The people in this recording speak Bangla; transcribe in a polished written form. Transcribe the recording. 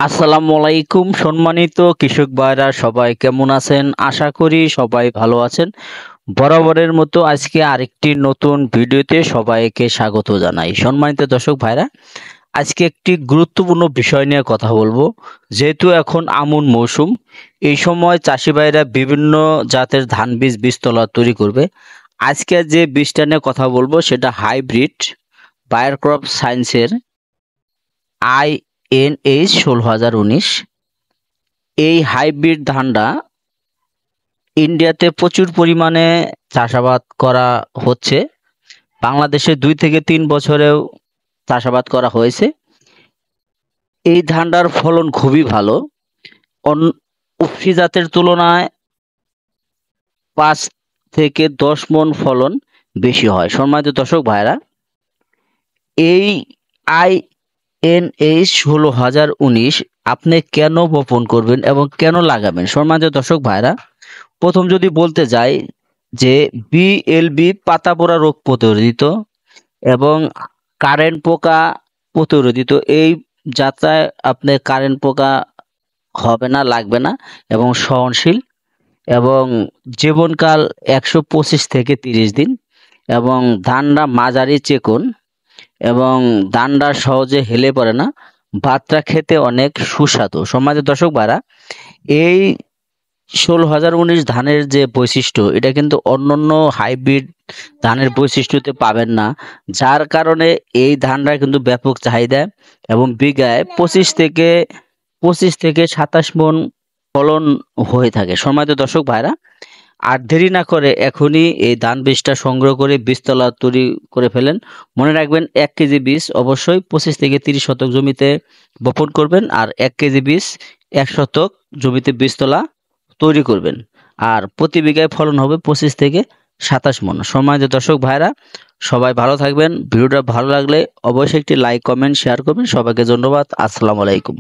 আসসালামু আলাইকুম সম্মানিত কৃষক ভাইরা, সবাই কেমন আছেন? আশা করি সবাই ভালো আছেন। বরাবরের মতো আজকে আরেকটি নতুন ভিডিওতে সবাইকে স্বাগত জানাই। সম্মানিত দর্শক ভাইরা, আজকে একটি গুরুত্বপূর্ণ বিষয় নিয়ে কথা বলবো। যেহেতু এখন আমন মৌসুম, এই সময় চাষি ভাইরা বিভিন্ন জাতের ধান বীজতলা তৈরি করবে। আজকে যে বীজটা নিয়ে কথা বলবো সেটা হাইব্রিড বায়ার ক্রপ সায়েন্সের INH ১৬,০১৯। এই হাইব্রিড ধানটা ইন্ডিয়াতে প্রচুর পরিমাণে চাষাবাদ করা হচ্ছে। বাংলাদেশে ২ থেকে ৩ বছরেও চাষাবাদ করা হয়েছে। এই ধানটার ফলন খুবই ভালো। উফশী জাতের তুলনায় ৫ থেকে ১০ মণ ফলন বেশি হয়। সম্মানিত দর্শক ভাইরা, এই INH ১৬,০১৯ আপনি কেন বপন করবেন এবং কেন লাগাবেন? সম্মানিত দর্শক ভাইরা, প্রথম যদি বলতে যাই যে BLB পাতা পোড়া রোগ প্রতিরোধিত এবং কারেন্ট পোকা প্রতিরোধিত। এই যাত্রায় আপনার কারেন্ট পোকা হবে না, লাগবে না এবং সহনশীল এবং জীবনকাল ১২৫ থেকে ৩০ দিন এবং ধানটা মাঝারি চিকন এবং ধানটা সহজে হেলে পড়ে না। ভাতটা খেতে অনেক সুস্বাদু। সম্মানিত দর্শক ভাইরা, এই ১৬,০১৯ ধানের যে বৈশিষ্ট্য, এটা কিন্তু অন্যান্য হাইব্রিড ধানের বৈশিষ্ট্যতে পাবেন না, যার কারণে এই ধানটা কিন্তু ব্যাপক চাহিদা এবং বিঘায় ২৫ থেকে ২৭ মণ ফলন হয়ে থাকে। সম্মানিত দর্শক ভাইরা, আর দেরি না করে এখনই এই ধান বীজটা সংগ্রহ করে বীজতলা তৈরি করে ফেলেন। মনে রাখবেন, ১ কেজি বীজ অবশ্যই ২৫ থেকে ৩০ শতক জমিতে বপন করবেন, আর ১ কেজি বীজ ১ শতক জমিতে বীজতলা তৈরি করবেন। আর প্রতি বিঘায় ফলন হবে ২৫ থেকে ২৭ মণ। সম্মানিত দর্শক ভাইরা, সবাই ভালো থাকবেন। ভিডিওটা ভালো লাগলে অবশ্যই একটি লাইক, কমেন্ট, শেয়ার করবেন। সবাইকে ধন্যবাদ। আসসালামু আলাইকুম।